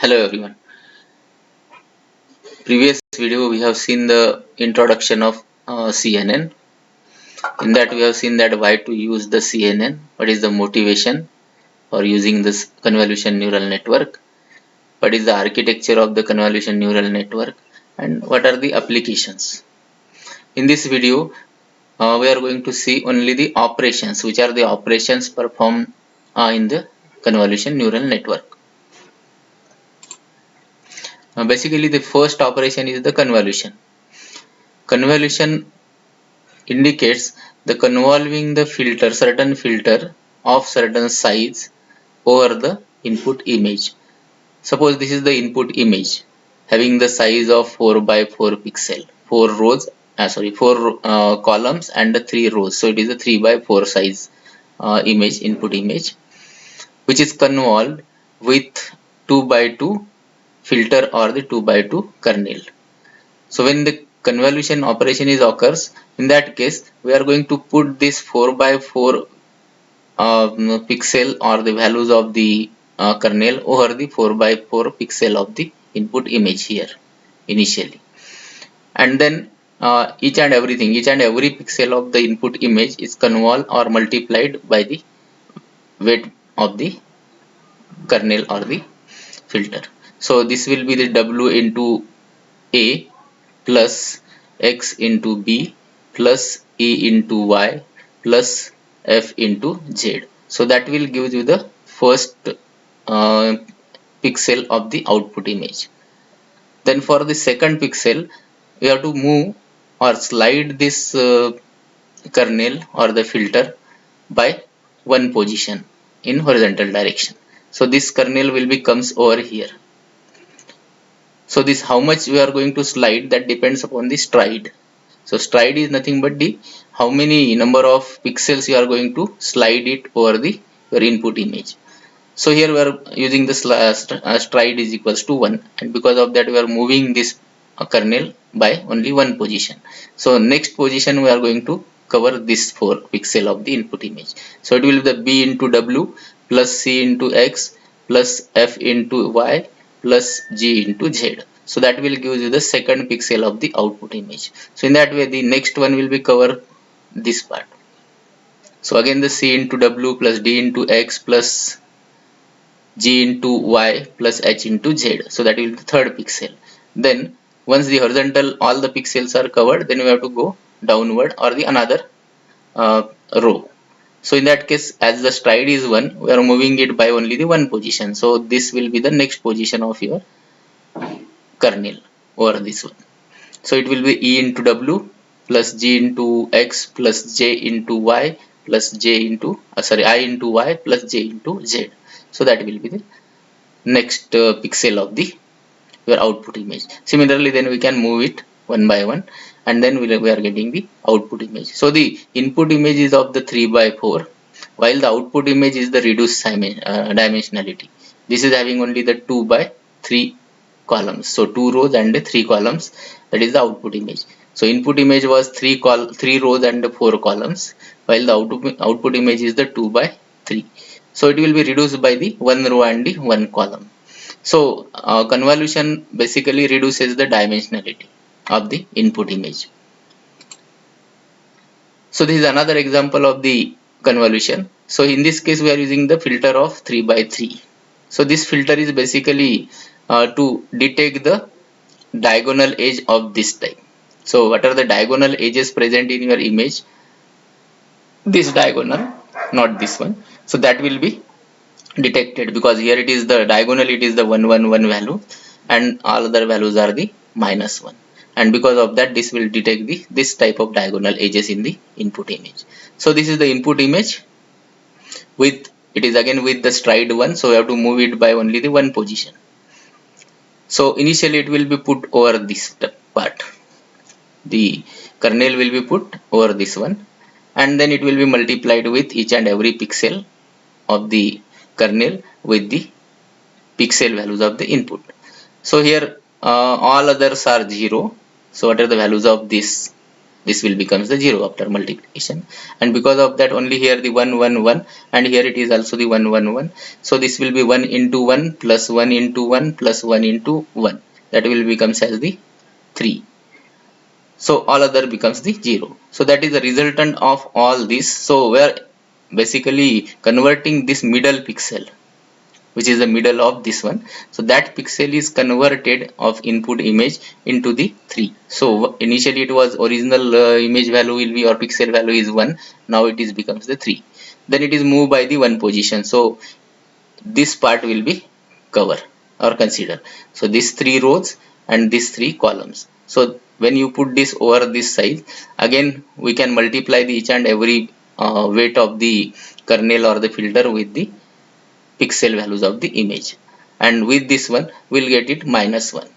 Hello everyone. Previous video we have seen the introduction of CNN. In that we have seen that why to use the CNN, what is the motivation for using this convolution neural network, what is the architecture of the convolution neural network, and what are the applications. In this video we are going to see only the operations, which are the operations performed in the convolution neural network. Basically the first operation is the convolution. Convolution indicates the convolving the certain filter of certain size over the input image. Suppose this is the input image having the size of 4 by 4 pixel, 4 rows, 4 columns and 3 rows. So it is a 3 by 4 size input image, which is convolved with 2 by 2 filter or the 2 by 2 kernel. So when the convolution operation is occurs, in that case we are going to put this 4 by 4 pixel or the values of the kernel over the 4 by 4 pixel of the input image here initially, and then each and every pixel of the input image is convolved or multiplied by the weight of the kernel or the filter. So this will be the W into A plus X into B plus E into Y plus F into Z. So that will give you the first pixel of the output image. Then for the second pixel, we have to move or slide this kernel or the filter by one position in horizontal direction. So this kernel will be comes over here. So this how much we are going to slide, that depends upon the stride. So stride is nothing but the how many number of pixels you are going to slide it over the your input image. So here we are using the stride is equals to 1, and because of that we are moving this kernel by only one position. So next position we are going to cover this 4 pixel of the input image. So it will be the B into W plus C into X plus F into Y plus G into Z. So that will give you the second pixel of the output image. So in that way the next one will be cover this part. So again the C into W plus D into X plus G into Y plus H into Z. So that will be the third pixel. Then once the horizontal all the pixels are covered, then we have to go downward or the another row. So in that case, as the stride is 1, we are moving it by only the one position. So this will be the next position of your kernel over this one. So it will be E into W plus G into X plus J into Y plus J into I into Y plus J into Z. So that will be the next pixel of the your output image. Similarly, then we can move it one by one, and then we are getting the output image. So the input image is of the 3 by 4, while the output image is the reduced dimensionality. This is having only the 2 by 3 columns. So 2 rows and 3 columns, that is the output image. So input image was 3 rows and 4 columns, while the output image is the 2 by 3. So it will be reduced by the 1 row and the 1 column. So convolution basically reduces the dimensionality of the input image. So this is another example of the convolution. So in this case we are using the filter of 3 by 3. So this filter is basically to detect the diagonal edge of this type. So what are the diagonal edges present in your image? This diagonal, not this one. So that will be detected, because here it is the diagonal, it is the 111 value, and all other values are the -1, and because of that this will detect this type of diagonal edges in the input image. So this is the input image with it is again with the stride 1, so we have to move it by only the one position. So initially it will be put over this part, the kernel will be put over this one, and then it will be multiplied with each and every pixel of the kernel with the pixel values of the input. So here all others are 0. So what are the values of this? this will becomes the 0 after multiplication, and because of that only here the 1 1 1, and here it is also the 1 1 1. So this will be 1 into 1 plus 1 into 1 plus 1 into 1, that will becomes as the 3. So all other becomes the 0. So that is the resultant of all this. So we are basically converting this middle pixel, which is the middle of this one. So that pixel is converted of input image into the 3. So initially it was original image value will be, or pixel value is 1, now it is becomes the 3. Then it is moved by the 1 position, so this part will be cover or consider. So these 3 rows and these 3 columns. So when you put this over this side, again we can multiply the each and every weight of the kernel or the filter with the pixel values of the image, and with this one we'll get it -1.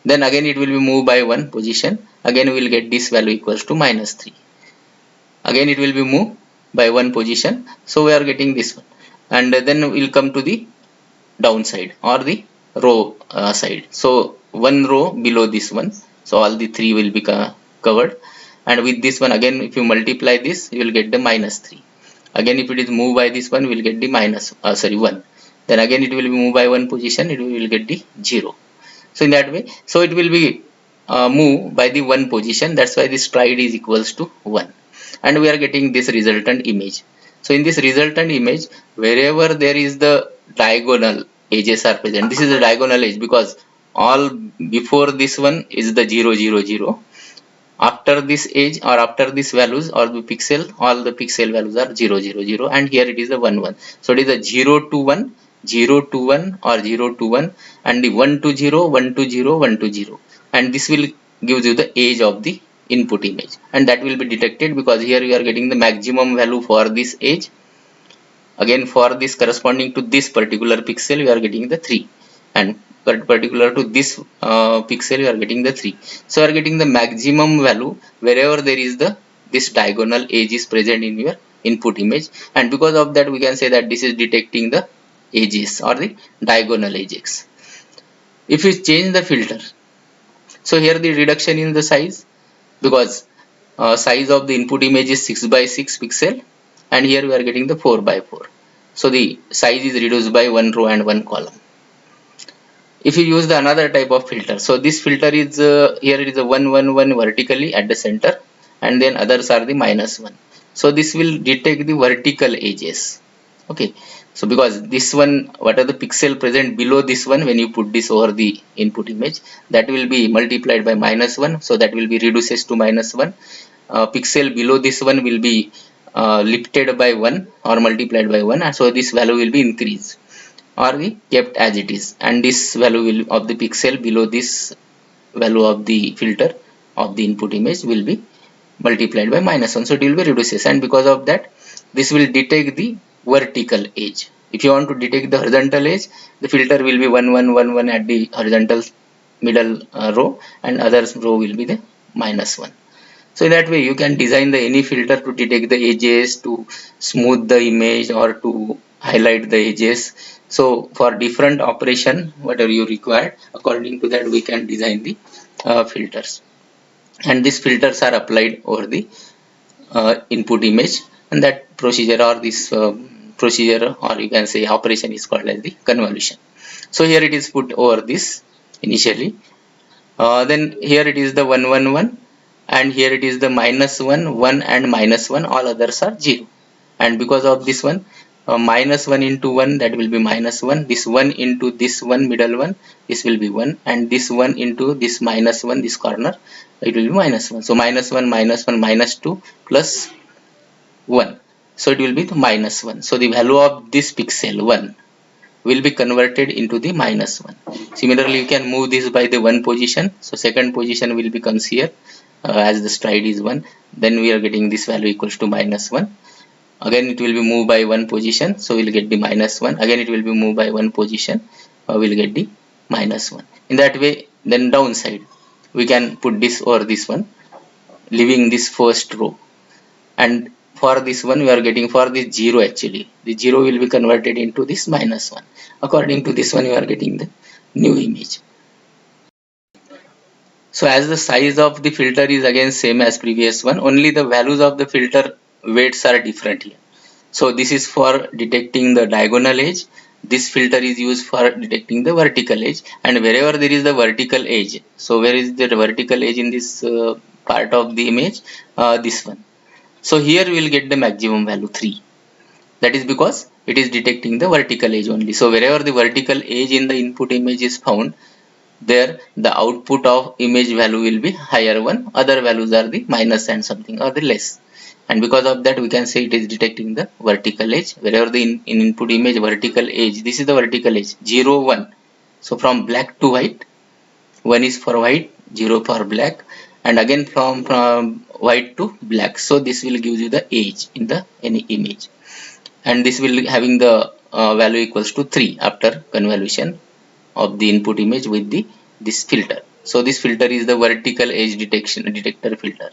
Then again it will be moved by 1 position, again we will get this value equals to -3. Again it will be moved by 1 position, so we are getting this one, and then we'll come to the downside or the row side. So one row below this one, so all the 3 will be covered, and with this one again if you multiply this you will get the -3. Again if it is moved by this one we will get the 1. Then again it will be moved by 1 position, it will get the 0. So in that way, so it will be moved by the 1 position, that's why the stride is equals to 1, and we are getting this resultant image. So in this resultant image, wherever there is the diagonal edges are present, this is the diagonal edge because all before this one is the 0 0 0, after this edge or after this values or the pixel, all the pixel values are 0 0 0, and here it is the 1 1. So it is a 0 to 1, 0 to 1 or 0 to 1, and the 1 to 0, 1 to 0, 1 to 0, and this will gives you the edge of the input image, and that will be detected because here we are getting the maximum value for this edge. Again for this corresponding to this particular pixel we are getting the 3, and particular to this pixel we are getting the 3. So we are getting the maximum value wherever there is the this diagonal edge is present in your input image, and because of that we can say that this is detecting the edges or the diagonal edges. If you change the filter, so here the reduction in the size, because size of the input image is 6 by 6 pixel, and here we are getting the 4 by 4. So the size is reduced by 1 row and 1 column. If you use the another type of filter, so this filter is here it is a 1 1 1 vertically at the center, and then others are the -1. So this will detect the vertical edges. Okay, so because this one, what are the pixel present below this one, when you put this over the input image, that will be multiplied by -1, so that will be reduces to -1. Pixel below this one will be lifted by 1 or multiplied by 1, and so this value will be increased or be kept as it is, and this value will of the pixel below this value of the filter of the input image will be multiplied by -1, so it will be reduces, and because of that this will detect the vertical edge. If you want to detect the horizontal edge, the filter will be 1 1 1 1 at the horizontal middle row, and other row will be the -1. So in that way you can design the any filter to detect the edges, to smooth the image or to highlight the edges. So for different operation whatever you require, according to that we can design the filters, and these filters are applied over the input image, and that procedure or this procedure or you can say operation is called as the convolution. So here it is put over this initially, then here it is the 1 1 1, and here it is the -1 1 and -1, all others are 0, and because of this one -1 into 1, that will be -1, this 1 into this one middle one, this will be 1, and this 1 into this -1, this corner, it will be -1. So -1 -1 -2 plus 1, so it will be the -1. So the value of this pixel 1 will be converted into the -1. Similarly you can move this by the 1 position, so second position will becomes here, as the stride is 1, then we are getting this value equals to -1. Again it will be moved by 1 position, so we'll get the -1. Again it will be moved by 1 position, we'll get the -1. In that way, then downside we can put this or this one, leaving this first row, and for this one we are getting for the 0, actually the 0 will be converted into this -1. According to this one you are getting the new image. So as the size of the filter is again same as previous one, only the values of the filter weights are different here. So this is for detecting the diagonal edge. This filter is used for detecting the vertical edge, and wherever there is the vertical edge, so where is the vertical edge in this part of the image? This one. So here we will get the maximum value 3. That is because it is detecting the vertical edge only. So wherever the vertical edge in the input image is found, there the output of image value will be higher one, other values are the minus and something or the less, and because of that we can say it is detecting the vertical edge. Wherever the in input image vertical edge, this is the vertical edge 0 1. So from black to white, 1 is for white, 0 for black, and again from white to black. So this will give you the edge in the any image, and this will having the value equals to 3 after convolution of the input image with the this filter. So this filter is the vertical edge detector filter.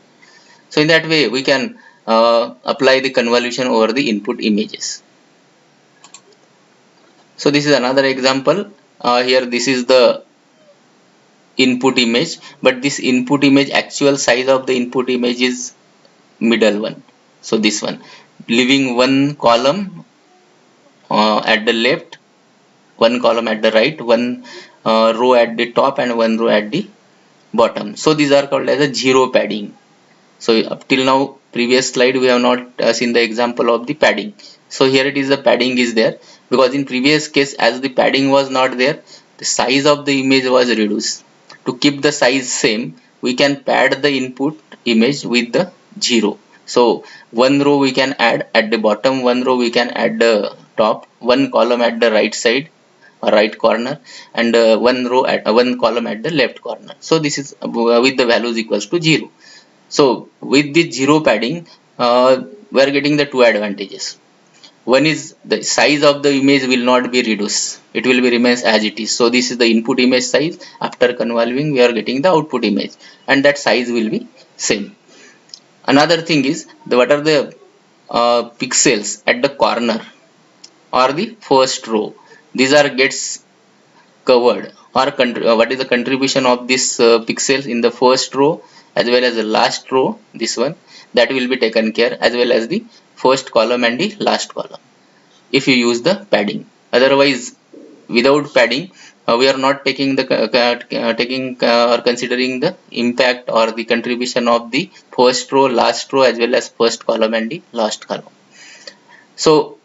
So in that way we can apply the convolution over the input images. So this is another example. Here this is the input image, but this input image actual size of the input image is middle one. So this one, leaving one column at the left, one column at the right, one row at the top, and one row at the bottom. So these are called as a zero padding. So up till now previous slide we have not seen the example of the padding. So here it is, the padding is there, because in previous case as the padding was not there, the size of the image was reduced. To keep the size same, we can pad the input image with the 0. So one row we can add at the bottom, one row we can add the top, one column at the right side or right corner, and one row at one column at the left corner. So this is with the values equals to 0. So with the 0 padding, we are getting the two advantages. One is the size of the image will not be reduced, it will be remains as it is. So this is the input image size. After convolving we are getting the output image, and that size will be same. Another thing is what are the pixels at the corner or the first row, these are gets covered, or what is the contribution of this pixels in the first row as well as the last row, this one, that will be taken care, as well as the first column and the last column, if you use the padding. Otherwise without padding, we are not taking the or considering the impact or the contribution of the first row, last row, as well as first column and the last column. So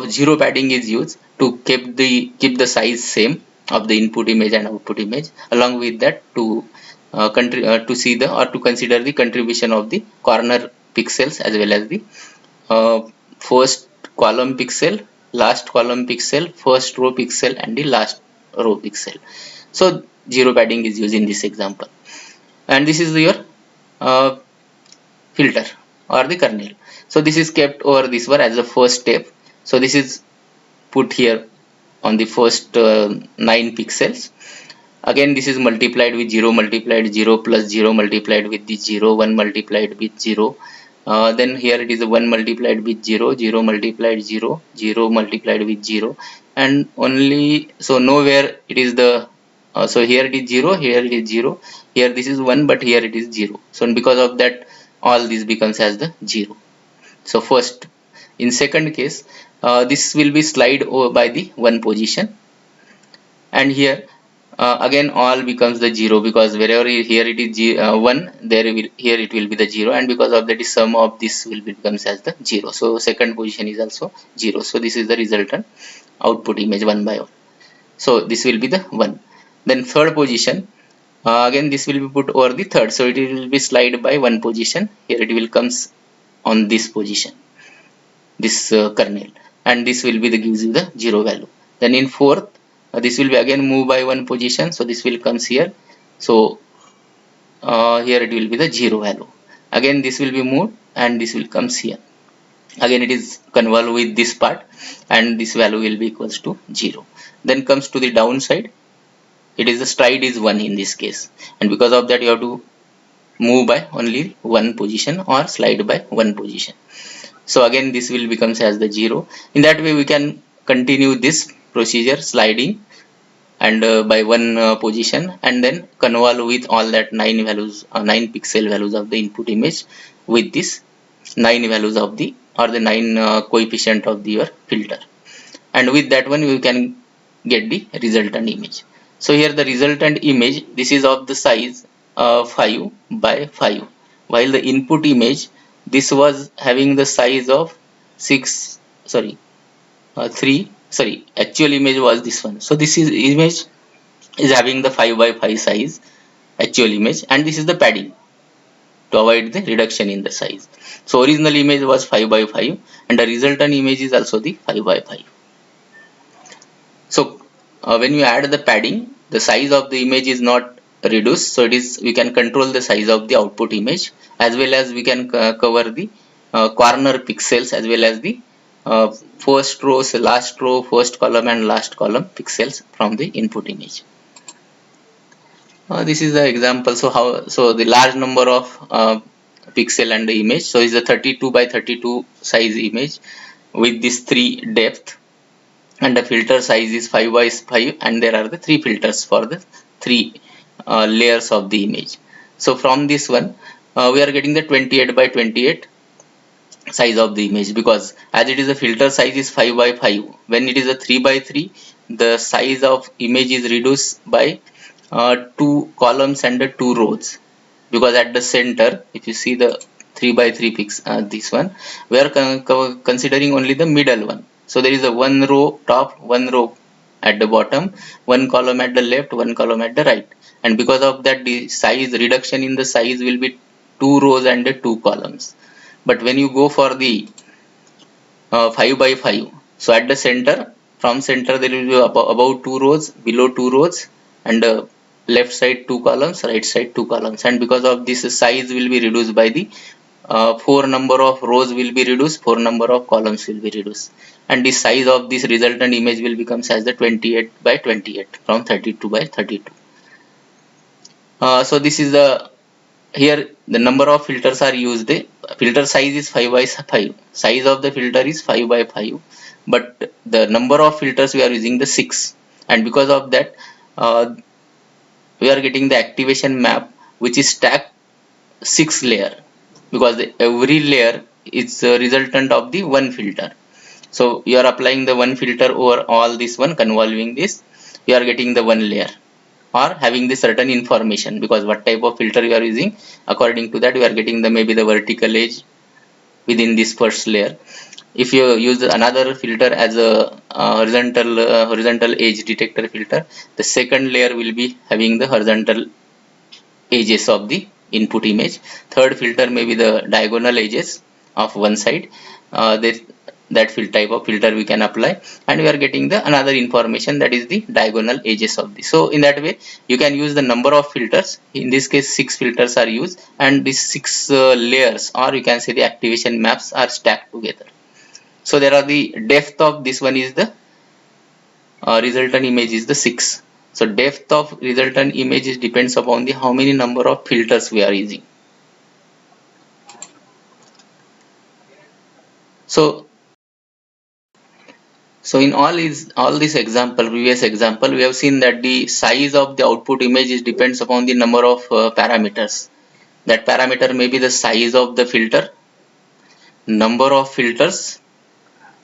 zero padding is used to keep the size same of the input image and output image. Along with that, to to see the or to consider the contribution of the corner pixels as well as the uh, first column pixel, last column pixel, first row pixel, and the last row pixel. So zero padding is used in this example, and this is your uh, filter or the kernel. So this is kept over this one as the first step. So this is put here on the first 9 pixels. Again this is multiplied with 0, multiplied 0 plus 0, multiplied with the 0, 1 multiplied with 0. Then here it is 1 multiplied with 0, 0 multiplied 0, 0 multiplied with 0, and only so nowhere it is the so here it is 0, here it is 0, here this is 1, but here it is 0. So because of that all this becomes as the 0. So first, in second case, this will be slide over by the 1 position, and here again all becomes the 0, because wherever here it is 1, there will here it will be the 0, and because of that the sum of this will becomes as the 0. So second position is also 0. So this is the resultant output image 1 by 1. So this will be the 1. Then third position, again this will be put over the third, so it will be slide by 1 position. Here it will comes on this position, this kernel, and this will be the gives you the 0 value. Then in fourth, this will be again move by 1 position, so this will comes here. So here it will be the 0 value. Again this will be moved and this will comes here. Again it is convolve with this part, and this value will be equals to 0. Then comes to the downside, it is the stride is 1 in this case, and because of that you have to move by only 1 position or slide by 1 position. So again this will becomes as the 0. In that way we can continue this procedure sliding and by one position, and then convolve with all that 9 values, 9 pixel values of the input image with this 9 values of the, or the 9 coefficient of your filter, and with that one you can get the resultant image. So here the resultant image, this is of the size 5 by 5, while the input image, this was having the size of 6, sorry, 3, sorry, actual image was this one. So this is image is having the 5 by 5 size actual image, and this is the padding to avoid the reduction in the size. So original image was 5 by 5, and the resultant image is also the 5 by 5. So when you add the padding, the size of the image is not reduced, so it is, we can control the size of the output image, as well as we can cover the corner pixels, as well as the first row, last row, first column and last column pixels from the input image. This is the example. So how, so the large number of pixel and the image, so is a 32 by 32 size image with this 3 depth, and the filter size is 5 by 5, and there are the 3 filters for the 3 layers of the image. So from this one we are getting the 28 by 28 size of the image, because as it is a filter size is 5 by 5, when it is a 3 by 3, the size of image is reduced by 2 columns and 2 rows, because at the center, if you see the 3 by 3 this one, we are considering only the middle one. So there is a 1 row top, 1 row at the bottom, 1 column at the left, 1 column at the right, and because of that the size reduction in the size will be 2 rows and 2 columns. But when you go for the 5 by 5, so at the center, from center there will be about 2 rows, below 2 rows, and left side 2 columns, right side 2 columns, and because of this size will be reduced by the 4 number of rows will be reduced, 4 number of columns will be reduced, and the size of this resultant image will becomes as the 28 by 28 from 32 by 32. So this is the, here the number of filters are used. The filter size is 5 by 5, size of the filter is 5 by 5, but the number of filters we are using the 6, and because of that we are getting the activation map which is stacked 6 layer, because every layer is a resultant of the one filter. So you are applying the one filter over all this one, convolving this, you are getting the one layer, or having the certain information, because what type of filter you are using, according to that you are getting the maybe the vertical edge within this first layer. If you use another filter as a horizontal edge detector filter, the second layer will be having the horizontal edges of the input image. Third filter may be the diagonal edges of one side. That type of filter we can apply, and we are getting the another information, that is the diagonal edges of this. So in that way you can use the number of filters. In this case 6 filters are used, and these 6 layers, or you can say the activation maps, are stacked together. So there are the depth of this one is the resultant image is the 6. So depth of resultant image is depends upon the how many number of filters we are using. So in all this example, previous example, we have seen that the size of the output image is depends upon the number of parameters. That parameter may be the size of the filter, number of filters,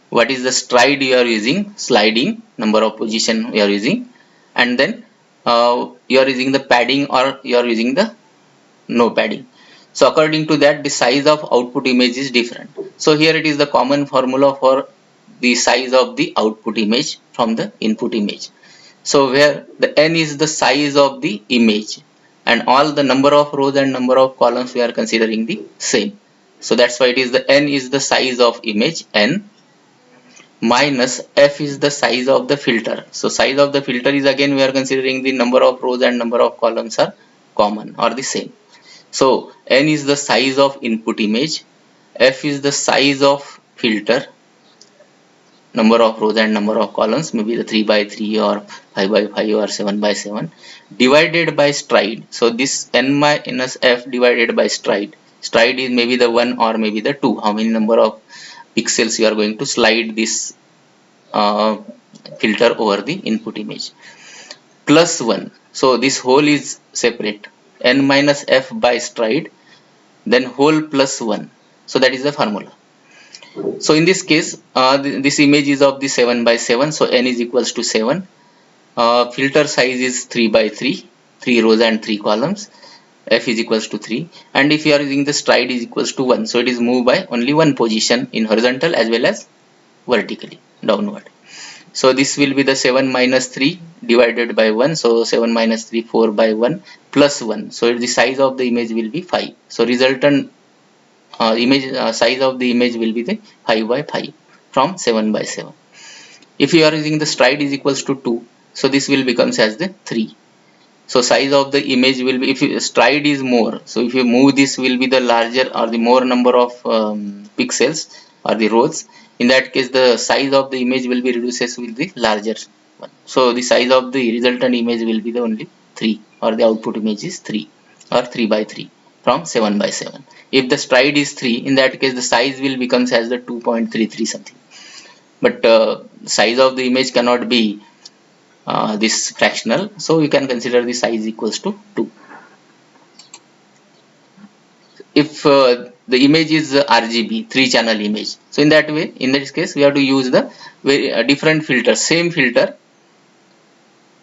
what is the stride you are using, sliding number of position you are using, and then you are using the padding or you are using the no padding. So according to that the size of output image is different. So here it is the common formula for the size of the output image from the input image. So where the n is the size of the image, and all the number of rows and number of columns we are considering the same. So that's why it is the n is the size of image, n, minus f is the size of the filter. So size of the filter is, again we are considering the number of rows and number of columns are common or the same. So n is the size of input image, f is the size of filter, number of rows and number of columns, maybe the 3 by 3 or 5 by 5 or 7 by 7, divided by stride. So this n minus f divided by stride. Stride is maybe the 1 or maybe the 2, how many number of pixels you are going to slide this filter over the input image. plus 1. So this whole is separate. N minus f by stride, then whole plus 1. So that is the formula. So in this case, this image is of the 7 by 7. So n is equals to 7. Filter size is 3 by 3, 3 rows and 3 columns. F is equals to 3, and if you are using the stride is equals to 1, so it is moved by only one position in horizontal as well as vertically downward. So this will be the 7 minus 3 divided by 1, so 7 minus 3 4 by 1 plus 1, so the size of the image will be 5. So resultant image size of the image will be the 5 by 5 from 7 by 7. If you are using the stride is equals to 2, so this will becomes as the 3. So size of the image will be, if you, stride is more, so if you move this will be the larger or the more number of pixels or the rows. In that case the size of the image will be reduces with the larger one. So the size of the resultant image will be the only 3, or the output image is 3 or 3 by 3 from 7 by 7. If the stride is 3, in that case the size will becomes as the 2.33 something. But size of the image cannot be this fractional, so you can consider the size equals to 2. If the image is RGB 3 channel image, so in that way, in this case we have to use the very different filter, same filter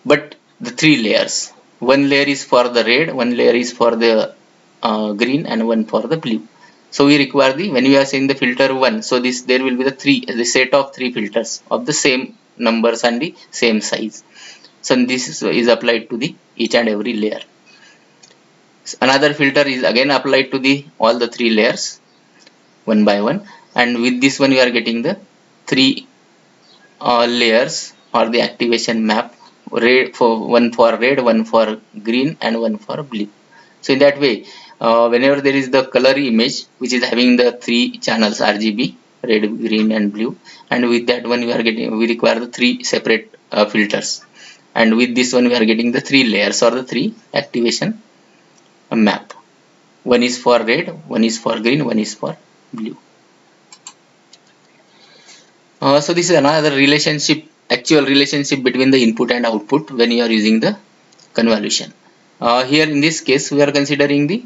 but the 3 layers. One layer is for the red, one layer is for the green, and one for the blue. So we require the, when we are saying the filter 1, so this there will be the set of 3 filters of the same numbers and the same size. So this is applied to the each and every layer. Another filter is again applied to the all the 3 layers one by one, and with this one you are getting the 3 layers or the activation map, red for one for red, one for green, and one for blue. So in that way, whenever there is the color image which is having the 3 channels RGB, red, green, and blue, and with that one we require the 3 separate filters, and with this one we are getting the 3 layers or the 3 activation map. One is for red, one is for green, one is for blue. So this is another relationship, actual relationship between the input and output when you are using the convolution. Here in this case we are considering the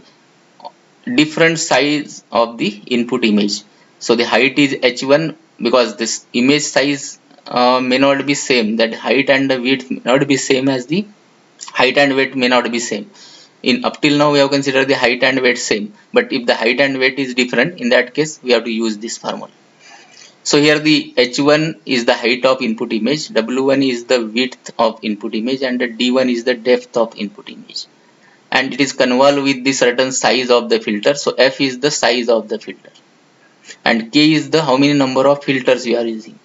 different size of the input image. So the height is h1, because this image size may not be same, that height and the width may not be same as the height and weight may not be same. In up till now we have considered the height and weight same, but if the height and weight is different, in that case we have to use this formula. So here the h1 is the height of input image, w1 is the width of input image, and the d1 is the depth of input image, and it is convolved with the certain size of the filter. So f is the size of the filter, and k is the how many number of filters you are using,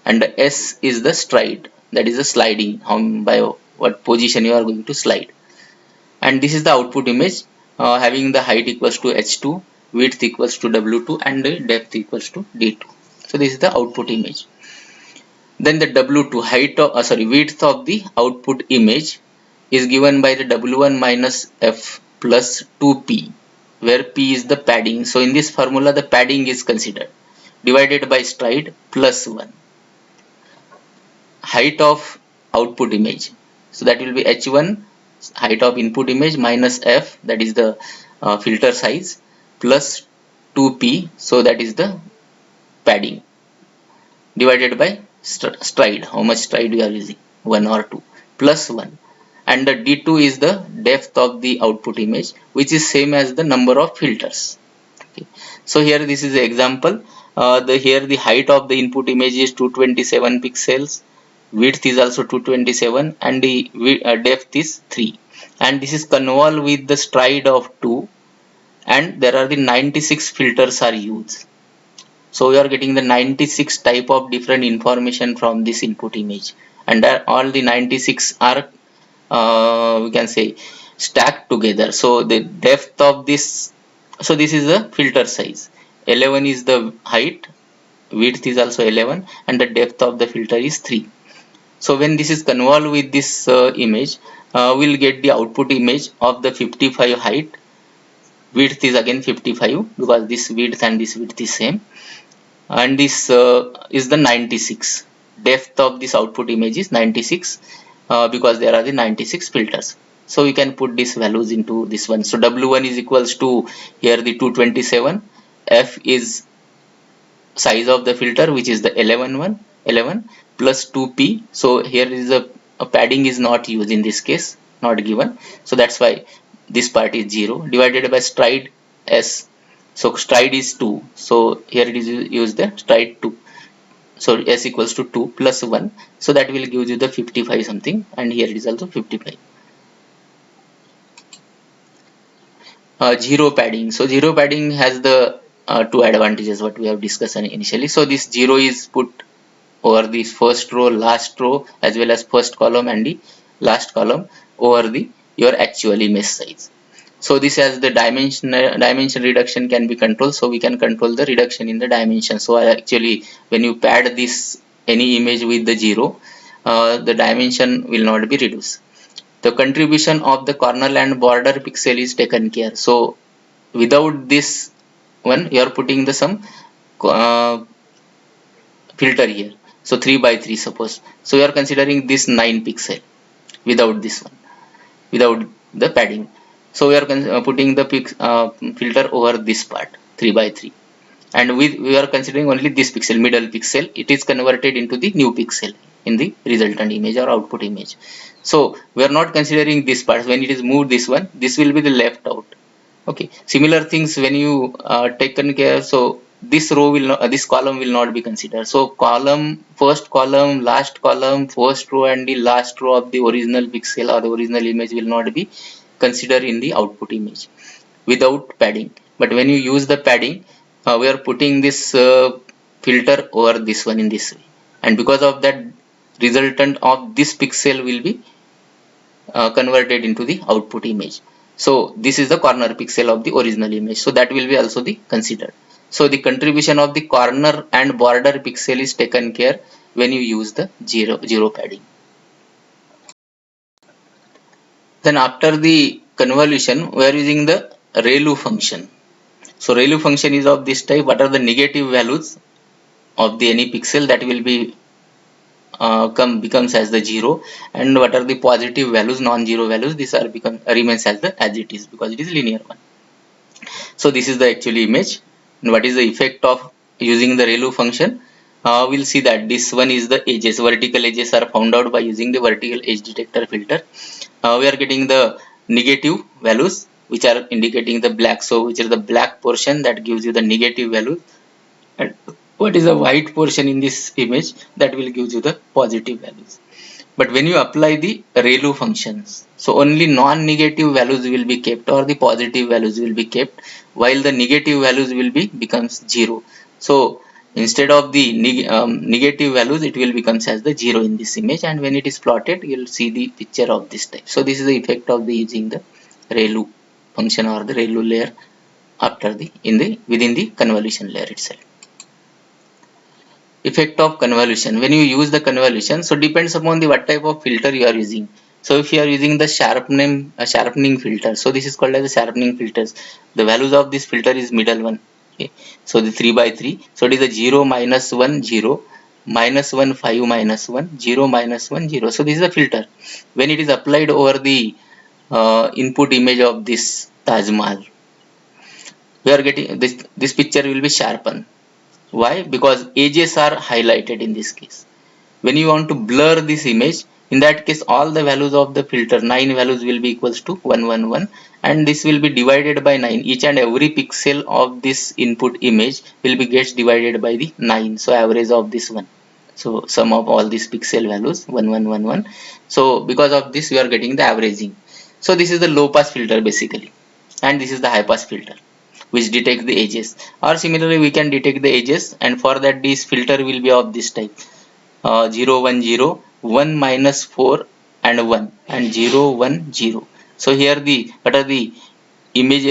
and the s is the stride, that is the sliding, how by what position you are going to slide. And this is the output image having the height equals to h2, width equals to w2, and the depth equals to d2. So this is the output image. Then the w2 width of the output image is given by the w1 minus f plus 2p, where p is the padding. So in this formula the padding is considered, divided by stride plus 1. Height of output image, so that will be h1 height of input image minus f, that is the filter size, plus 2p, so that is the padding, divided by stride, how much stride we are using, 1 or 2, plus 1, and the d2 is the depth of the output image, which is same as the number of filters. Okay. So here this is the example. Here the height of the input image is 227 pixels, width is also 227, and the depth is 3, and this is convolved with the stride of 2, and there are the 96 filters are used. So we are getting the 96 type of different information from this input image, and all the 96 are we can say stacked together. So the depth of this, so this is the filter size, 11 is the height, width is also 11, and the depth of the filter is 3. So when this is convolved with this image, we'll get the output image of the 55 height, width is again 55 because this width and this width is same, and this is the 96, depth of this output image is 96, because there are the 96 filters. So we can put these values into this one. So W1 is equals to here the 227, F is size of the filter, which is the 11 plus 2p. So here is a padding is not used in this case, not given, so that's why this part is 0, divided by stride s. So stride is 2, so here it is use the stride 2, so s equals to 2 plus 1, so that will give you the 55 something, and here it is also 55. Zero padding. So zero padding has the two advantages what we have discussed initially. So this 0 is put over the first row, last row, as well as first column and the last column over the your actual image size. So this has the dimension reduction can be controlled, so we can control the reduction in the dimension. So actually when you pad this any image with the 0, the dimension will not be reduced. The contribution of the corner and border pixel is taken care. So without this one, you are putting the some filter here. So 3 by 3 suppose. So you are considering this 9 pixel without this one, without the padding. So we are putting the filter over this part 3 by 3, and we are considering only this pixel, middle pixel. It is converted into the new pixel in the resultant image or output image. So we are not considering this part. When it is moved this one, this will be the left out. Okay, similar things when you taken care, so this row will not, this column will not be considered. So column, first column, last column, first row and the last row of the original pixel or the original image will not be considered in the output image without padding. But when you use the padding, we are putting this filter over this one in this way, and because of that, resultant of this pixel will be converted into the output image. So this is the corner pixel of the original image, so that will be also the considered. So the contribution of the corner and border pixel is taken care when you use the zero padding. Then after the convolution, we are using the ReLU function. So ReLU function is of this type. What are the negative values of the any pixel, that will be becomes as the 0, and what are the positive values, non-zero values, these are remains as it is, because it is linear one. So this is the actual image, and what is the effect of using the ReLU function? We'll see that this one is the edges, vertical edges are found out by using the vertical edge detector filter. We are getting the negative values which are indicating the black, so which is the black portion that gives you the negative value, and what is the white portion in this image that will give you the positive values. But when you apply the ReLU functions, so only non-negative values will be kept or the positive values will be kept, while the negative values will be becomes 0. So instead of the negative values, it will becomes as the 0 in this image, and when it is plotted, you will see the picture of this type. So this is the effect of the using the ReLU function or the ReLU layer after the within the convolution layer itself. Effect of convolution. When you use the convolution, so depends upon the what type of filter you are using. So if you are using the sharpening filter, so this is called as the sharpening filters. The values of this filter is middle one. Okay, so the 3 by 3. So it is a 0 minus 1 0 minus 1 5 minus 1 0 minus 1 0. So this is a filter. When it is applied over the input image of this Taj Mahal, we are getting this picture will be sharpened. Why? Because edges are highlighted in this case. When you want to blur this image, in that case all the values of the filter, 9 values will be equals to 111, and this will be divided by 9. Each and every pixel of this input image will be gets divided by the 9. So average of this one. So sum of all these pixel values 1111. So because of this we are getting the averaging. So this is the low pass filter basically, and this is the high pass filter which detects the edges, or similarly we can detect the edges, and for that this filter will be of this type 0 1 0 1 minus 4 and 1 and 0 1 0. So here the what are the image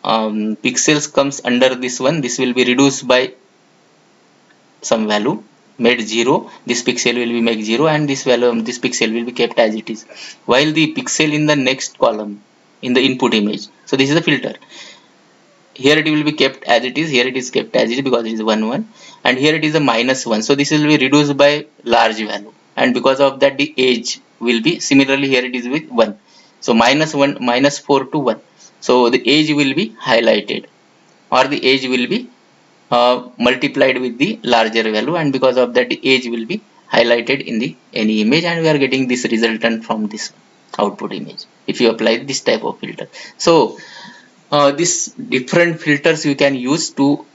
pixels comes under this one, this will be reduced by some value made 0, this pixel will be make 0, and this value this pixel will be kept as it is, while the pixel in the next column in the input image, so this is the filter, here it will be kept as it is, here it is kept as it is because it is 1 1, and here it is a minus 1, so this will be reduced by large value, and because of that the age will be similarly here it is with 1. So minus 1 minus 4 to 1. So the age will be highlighted, or the age will be multiplied with the larger value, and because of that the age will be highlighted in the any image, and we are getting this resultant from this output image if you apply this type of filter. So this different filters you can use to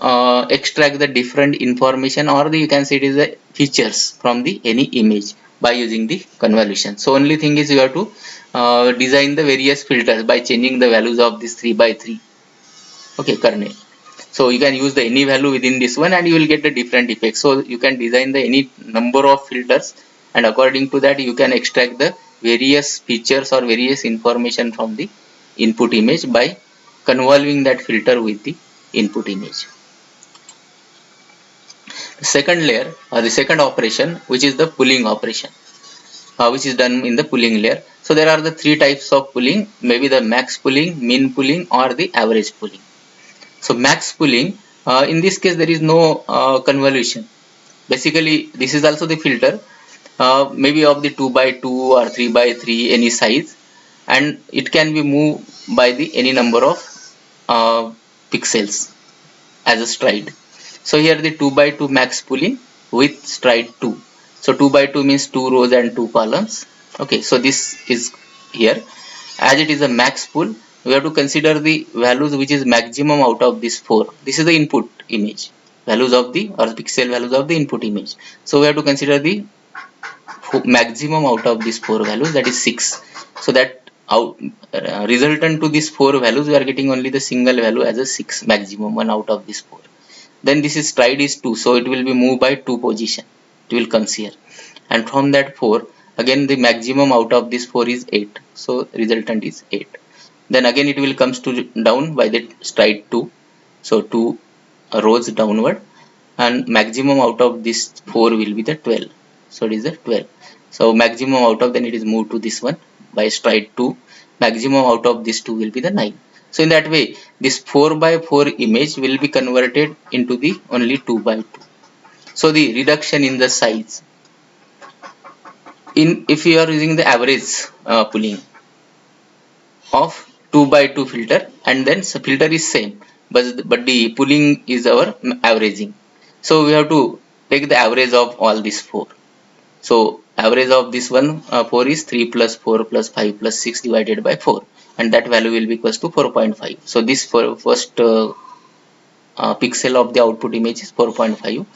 extract the different information, or you can say it is the features from the any image by using the convolution. So only thing is you have to design the various filters by changing the values of this 3 by 3 okay kernel. So you can use the any value within this one and you will get the different effects. So you can design the any number of filters, and according to that you can extract the various features or various information from the input image by convolving that filter with the input image. The second layer or the second operation, which is the pooling operation, which is done in the pooling layer. So there are the three types of pooling, maybe the max pooling, min pooling, or the average pooling. So max pooling, in this case there is no convolution. Basically this is also the filter, maybe of the 2 by 2 or 3 by 3 any size, and it can be moved by the any number of pixels as a stride. So here the 2 by 2 max pooling with stride 2. So 2 by 2 means 2 rows and 2 columns. Okay, so this is here. As it is a max pool, we have to consider the values which is maximum out of this 4. This is the input image, values of the or pixel values of the input image. So we have to consider the maximum out of these 4 values, that is 6. So that out resultant to these 4 values we are getting only the single value as a 6, maximum one out of these 4. Then this is stride is 2, so it will be moved by 2 position, it will comes here, and from that 4 again the maximum out of this 4 is 8, so resultant is 8. Then again it will comes to down by the stride 2, so 2 rows downward, and maximum out of this 4 will be the 12, so it is the 12. So maximum out of, then it is moved to this one by stride 2, maximum out of this 2 will be the 9. So in that way this 4 by 4 image will be converted into the only 2 by 2. So the reduction in the size, in if you are using the average pooling of 2 by 2 filter, and then filter is same, but the pooling is our averaging. So we have to take the average of all these 4. So average of this one 4 is 3 plus 4 plus 5 plus 6 divided by 4, and that value will be equals to 4.5. So this for first pixel of the output image is 4.5.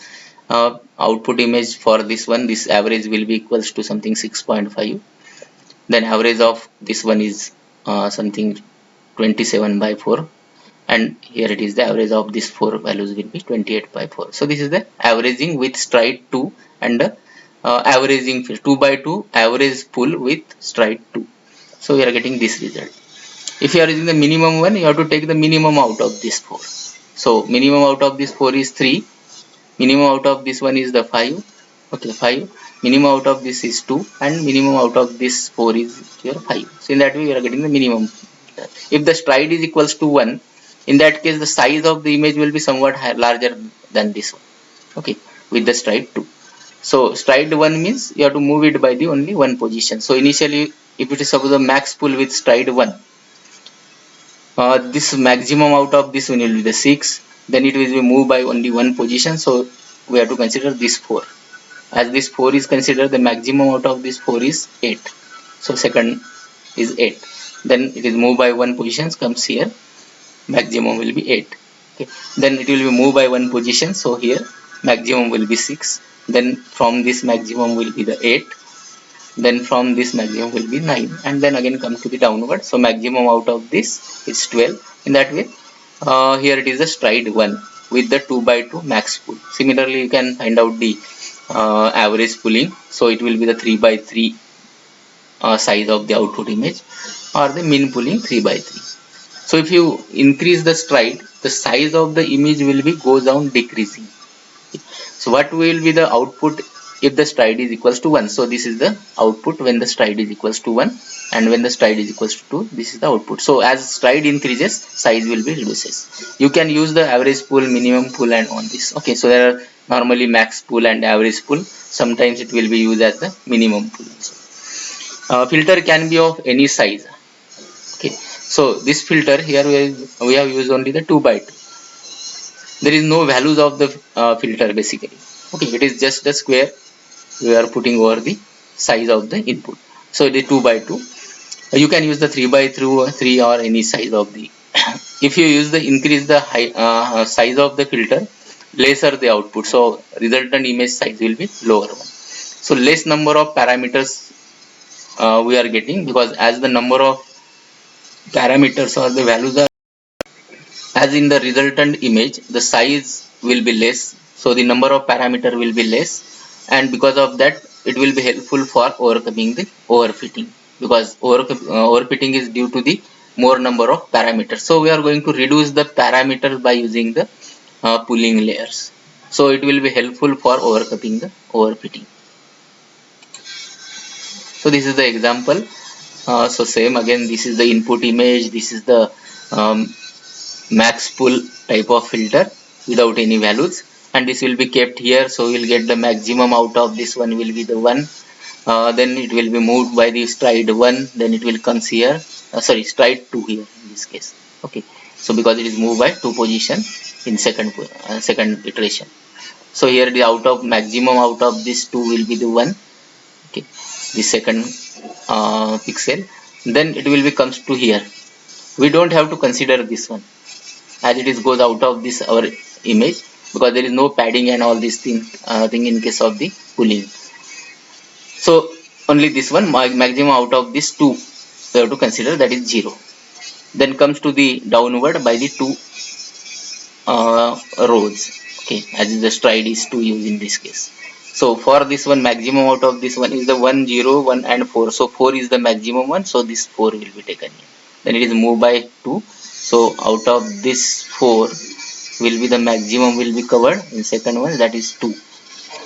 Output image for this one, this average will be equals to something 6.5. Then average of this one is something 27 by 4, and here it is the average of these 4 values will be 28 by 4. So this is the averaging with stride 2 and averaging 2 by 2 average pool with stride 2. So we are getting this result. If you are using the minimum one, you have to take the minimum out of this 4. So minimum out of this 4 is 3, minimum out of this one is the 5, okay 5, minimum out of this is 2, and minimum out of this 4 is here 5. So in that way you are getting the minimum. If the stride is equals to 1, in that case the size of the image will be somewhat larger than this one, okay, with the stride 2. So stride 1 means you have to move it by the only one position. So initially if it is suppose a max pool with stride 1, this maximum out of this one will be the 6, then it will be moved by only one position, so we have to consider this 4. As this 4 is considered, the maximum out of this 4 is 8, so second is 8, then it is moved by one position, comes here, maximum will be 8, okay. Then it will be moved by one position, so here maximum will be 6, then from this maximum will be the 8, then from this maximum will be 9, and then again come to the downward, so maximum out of this is 12. In that way here it is a stride 1 with the 2 by 2 max pool. Similarly you can find out the average pooling, so it will be the 3 by 3 size of the output image, or the min pooling 3 by 3. So if you increase the stride, the size of the image will be goes down decreasing. So what will be the output if the stride is equals to 1? So this is the output when the stride is equals to 1, and when the stride is equals to 2, this is the output. So as stride increases, size will be reduces. You can use the average pool, minimum pool, and on this. Okay, so there are normally max pull and average pull. Sometimes it will be used as the minimum pull. Filter can be of any size. Okay, so this filter here we have used only the 2 by 2. There is no values of the filter basically. Okay, it is just the square we are putting over the size of the input. So it is 2 by 2. You can use the 3 by 3 or any size of the. If you use the increase the size of the filter, lesser the output. So resultant image size will be lower one. So less number of parameters we are getting, because as the number of parameters or the values are as in the resultant image, the size will be less, so the number of parameter will be less, and because of that it will be helpful for overcoming the overfitting, because overfitting is due to the more number of parameters. So we are going to reduce the parameters by using the pooling layers, so it will be helpful for overcoming the overfitting. So this is the example. So same again, this is the input image, this is the um, max pull type of filter without any values, and this will be kept here, so we'll get the maximum out of this one will be the 1. Then it will be moved by the stride 1, then it will comes here, sorry, stride 2 here in this case. Okay, so because it is moved by 2 position in second iteration, so here the out of maximum out of this 2 will be the 1. Okay, the second pixel, then it will be comes to here. We don't have to consider this one, as it is goes out of this our image, because there is no padding and all these thing in case of the pulling. So only this one maximum out of this 2 we have to consider, that is 0. Then comes to the downward by the 2 rows. Okay, as is the stride is 2 used in this case. So for this one maximum out of this one is the 1 0 1 and 4, so 4 is the maximum one, so this 4 will be taken here. Then it is moved by 2, so out of this 4 will be the maximum will be covered in second one, that is 2.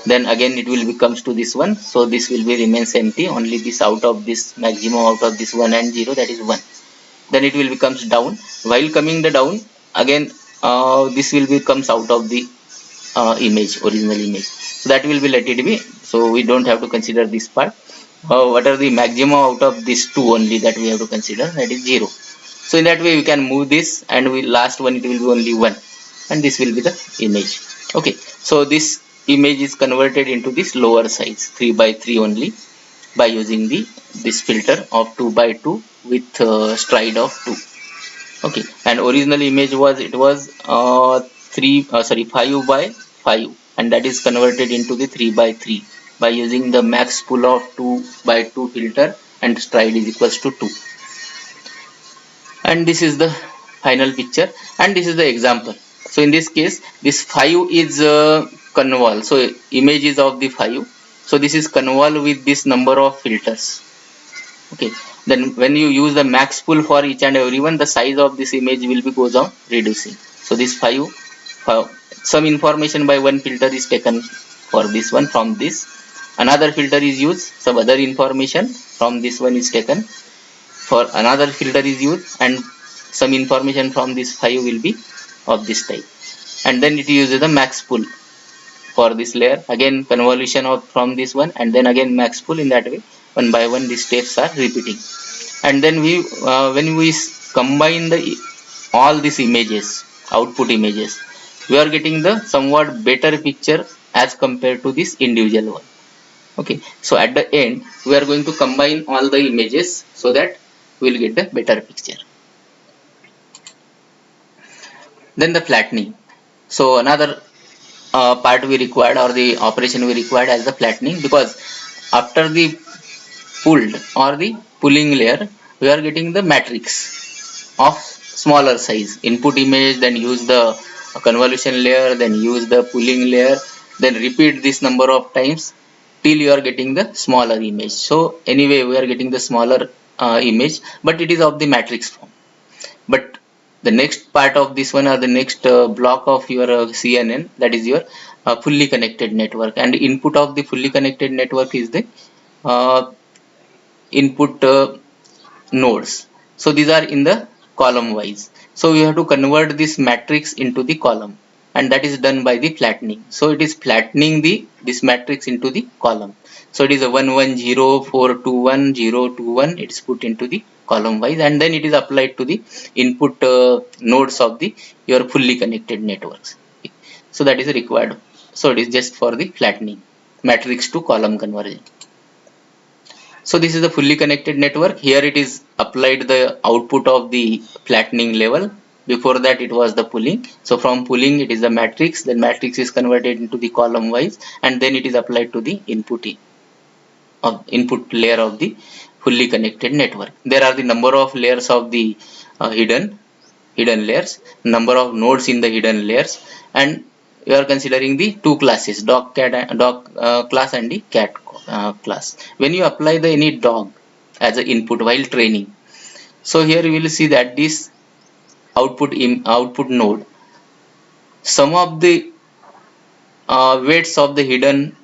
Then again it will becomes to this one, so this will be remains empty, only this out of this maximum out of this 1 and 0, that is 1. Then it will becomes down, while coming the down again, this will be comes out of the image, original image, so that will be let it be, so we don't have to consider this part. What are the maximum out of this 2 only that we have to consider, that is 0. So in that way we can move this, and we last one it will be only 1, and this will be the image. Okay, so this image is converted into this lower size 3 by 3 only by using the this filter of 2 by 2 with stride of 2. Okay, and original image was, it was 5 by 5, and that is converted into the 3 by 3 by using the max pull of 2 by 2 filter, and stride is equals to 2. And this is the final picture, and this is the example. So in this case this 5 is convolve, so image is of the 5, so this is convolve with this number of filters. Okay, then when you use the max pull for each and every one, the size of this image will be goes on reducing. So this 5 some information by one filter is taken for this one, from this another filter is used, some other information from this one is taken for another filter is used, and some information from this 5 will be of this type, and then it uses the max pull for this layer, again convolution of from this one, and then again max pull. In that way one by one these steps are repeating, and then we when we combine the all these images, output images, we are getting the somewhat better picture as compared to this individual one. Okay, so at the end we are going to combine all the images so that we will get the better picture. Then the flattening. So another part we required, or the operation we required as the flattening, because after the pulled or the pulling layer we are getting the matrix of smaller size input image, then use the convolution layer, then use the pulling layer, then repeat this number of times till you are getting the smaller image. So anyway we are getting the smaller image, but it is of the matrix form. But the next part of this one, or the next block of your CNN, that is your fully connected network, and input of the fully connected network is the uh, input nodes. So these are in the column wise, so you have to convert this matrix into the column. and that is done by the flattening. So it is flattening this matrix into the column. So it is a 1 1 0 4 2 1 0 2 1. It is put into the column wise, and then it is applied to the input nodes of the your fully connected networks. So that is required. So it is just for the flattening matrix to column conversion. So this is the fully connected network. Here it is applied the output of the flattening level. Before that it was the pulling. So from pulling it is the matrix. Then matrix is converted into the column wise, and then it is applied to the input layer of the fully connected network. There are the number of layers of the hidden layers, number of nodes in the hidden layers, and we are considering the two classes, dog class and the cat class. When you apply the any dog as an input while training, so here you will see that this output node, some of the weights of the hidden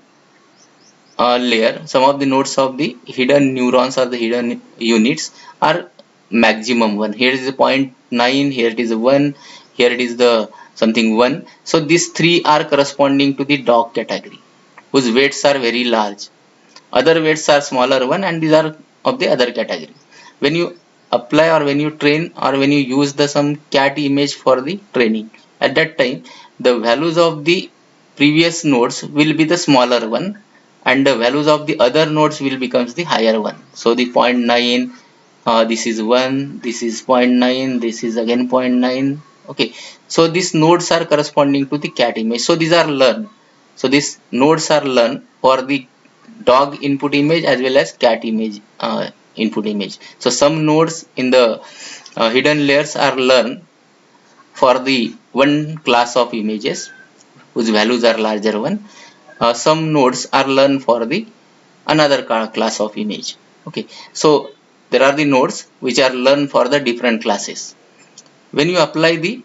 layer, some of the nodes of the hidden neurons or the hidden units are maximum 1. Here is the 0.9, here it is a 1, here it is the something 1. So these three are corresponding to the dog category, whose weights are very large. Other weights are smaller one, and these are of the other category. When you apply or when you train or when you use the some cat image for the training, at that time the values of the previous nodes will be the smaller one, and the values of the other nodes will becomes the higher one. So the 0.9, this is 1, this is 0.9, this is again 0.9. Okay, so these nodes are corresponding to the cat image. So these are learned. So these nodes are learned for the dog input image as well as cat image input image. So some nodes in the hidden layers are learned for the one class of images whose values are larger one. Some nodes are learned for the another class of image. Okay, so there are the nodes which are learned for the different classes. When you apply the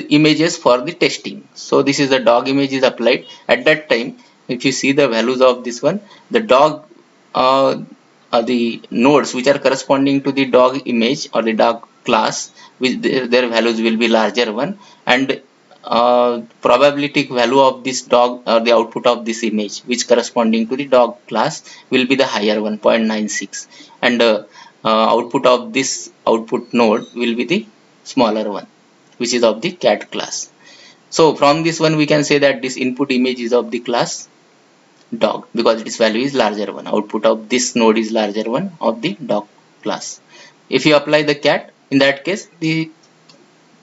images for the testing, so this is the dog image is applied. At that time, if you see the values of this one, the dog the nodes which are corresponding to the dog image or the dog class, which their values will be larger one, and probabilistic value of this dog or the output of this image which corresponding to the dog class will be the higher one, 0.96, and output of this output node will be the smaller one, which is of the cat class. So from this one we can say that this input image is of the class dog because its value is larger one. Output of this node is larger one of the dog class. If you apply the cat, in that case the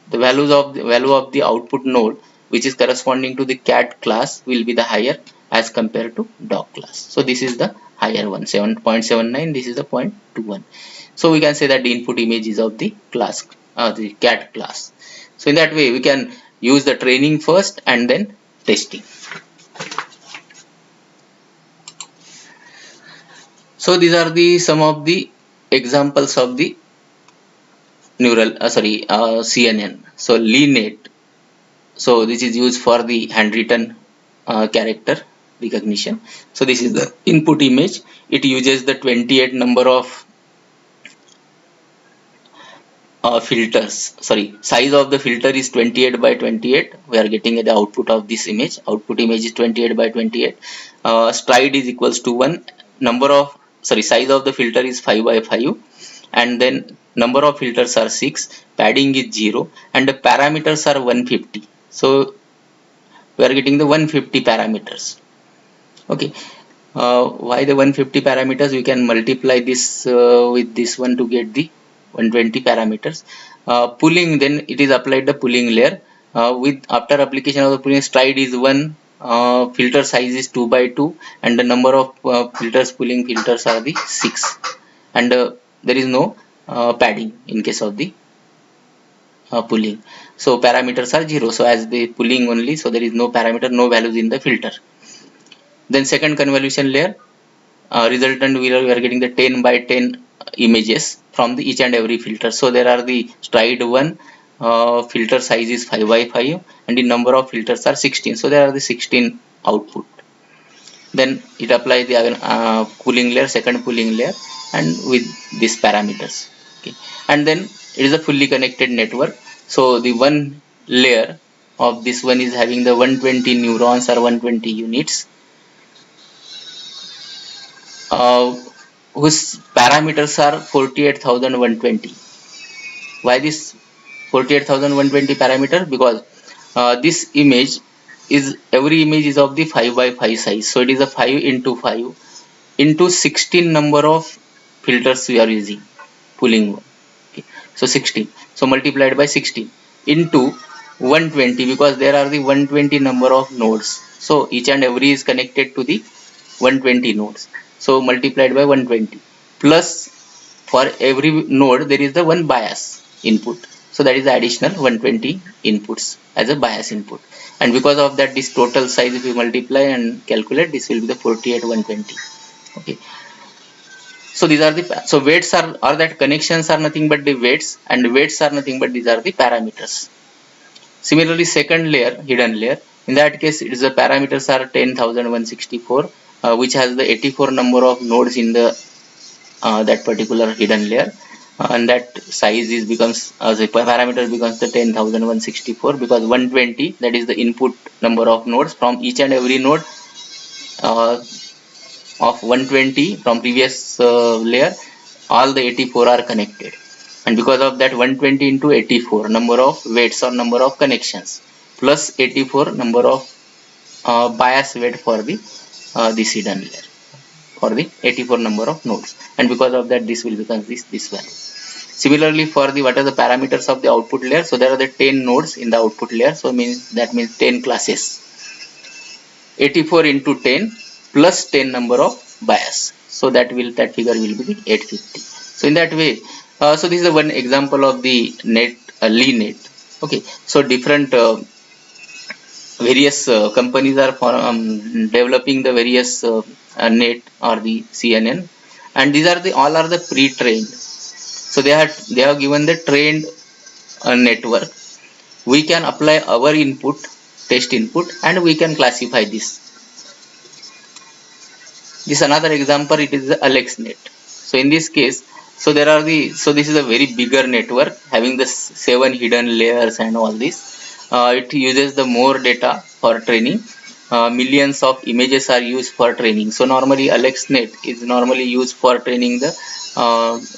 value of the output node which is corresponding to the cat class will be the higher as compared to dog class. So this is the higher one, 7.79, this is the 0.21. So we can say that the input image is of the class the cat class. So in that way we can use the training first and then testing. So these are the some of the examples of the CNN. So LeNet. So this is used for the handwritten character recognition. So this is the input image. It uses the 28 number of filters. Sorry, size of the filter is 28 by 28. We are getting the output of this image. Output image is 28 by 28. Stride is equals to 1. Size of the filter is 5 by 5, and then number of filters are 6. Padding is 0, and the parameters are 150. So we are getting the 150 parameters. Okay. Why the 150 parameters? We can multiply this with this one to get the 120 parameters. Pulling, then it is applied the pulling layer. With after application of the pulling, stride is 1, filter size is 2 by 2, and the number of pulling filters are the 6, and there is no padding in case of the pulling. So parameters are 0. So as the pulling only, so there is no parameter, no values in the filter. Then second convolution layer, resultant we are getting the 10 by 10 images from the each and every filter. So there are the stride 1, filter size is 5 by 5, and the number of filters are 16. So there are the 16 output. Then it applies the pulling layer, second pulling layer, and with these parameters. Okay, and then it is a fully connected network. So the one layer of this one is having the 120 neurons or 120 units, whose parameters are 48,120. Why this 48,120 parameter? Because this image is, every image is of the 5 by 5 size, so it is a 5 into 5 into 16 number of filters we are using, pulling one. Okay. So 16, so multiplied by 16 into 120, because there are the 120 number of nodes, so each and every is connected to the 120 nodes, so multiplied by 120, plus for every node there is the one bias input, so that is the additional 120 inputs as a bias input, and because of that this total size, if you multiply and calculate, this will be the 48,120. Okay, so these are the, so weights are that connections are nothing but the weights, and weights are nothing but these are the parameters. Similarly, second layer, hidden layer, in that case it is the parameters are 10,164, which has the 84 number of nodes in the that particular hidden layer, and that size is becomes, the parameter becomes the 10,164, because 120, that is the input number of nodes from each and every node uh, of 120 from previous layer, all the 84 are connected, and because of that 120 into 84 number of weights or number of connections, plus 84 number of bias weight for the this hidden layer, for the 84 number of nodes, and because of that this will become this value. Similarly, for the, what are the parameters of the output layer? So there are the 10 nodes in the output layer, so that means 10 classes, 84 into 10 plus 10 number of bias, so that figure will be the 850. So in that way, so this is the one example of the net, LeNet. Okay, so different various companies are developing the various net or the CNN, and these are the, all are the pre-trained, so they have given the trained network. We can apply our input, test input, and we can classify this. This another example, it is the AlexNet. So in this case, so there are the, so this is a very bigger network having the 7 hidden layers and all this. It uses the more data for training. Millions of images are used for training. So normally AlexNet is normally used for training the,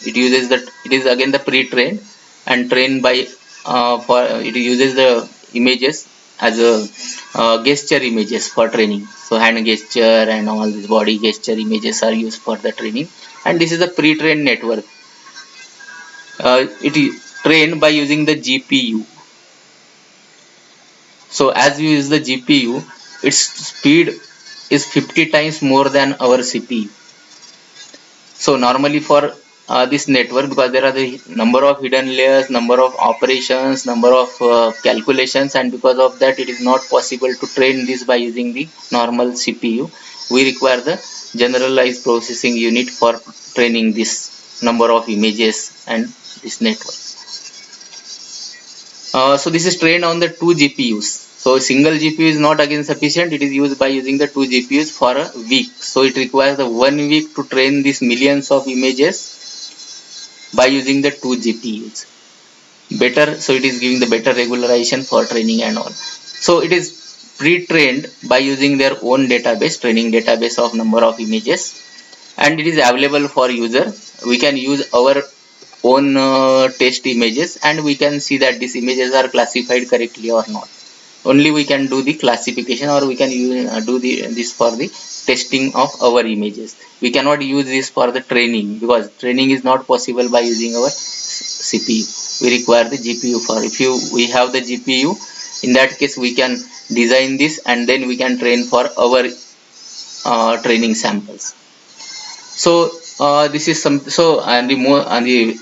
it uses the, it is again the pre-trained and trained by, for it uses the images as a gesture images for training. So hand gesture and all these body gesture images are used for the training, and this is a pre-trained network. It is trained by using the GPU. So as you use the GPU, its speed is 50 times more than our CPU. So normally for this network, because there are the number of hidden layers, number of operations, number of calculations, and because of that it is not possible to train this by using the normal CPU. We require the generalized processing unit for training this number of images and this network. So this is trained on the 2 GPUs. So a single GPU is not again sufficient. It is used by using the 2 GPUs for a week. So it requires the 1 week to train these millions of images by using the 2 GPUs. Better, so it is giving the better regularization for training and all. So it is pre-trained by using their own database, training database of number of images, and it is available for user. We can use our own test images, and we can see that these images are classified correctly or not. Only we can do the classification, or we can do this for the testing of our images. We cannot use this for the training, because training is not possible by using our CPU. We require the GPU for. If we have the GPU, in that case we can design this, and then we can train for our training samples. So this is some, so and the more, and the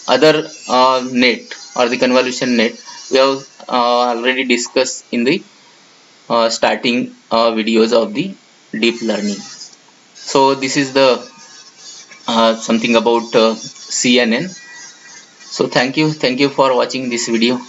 other net or the convolution net, we have already discussed in the starting videos of the deep learning. So this is the something about CNN. So thank you for watching this video.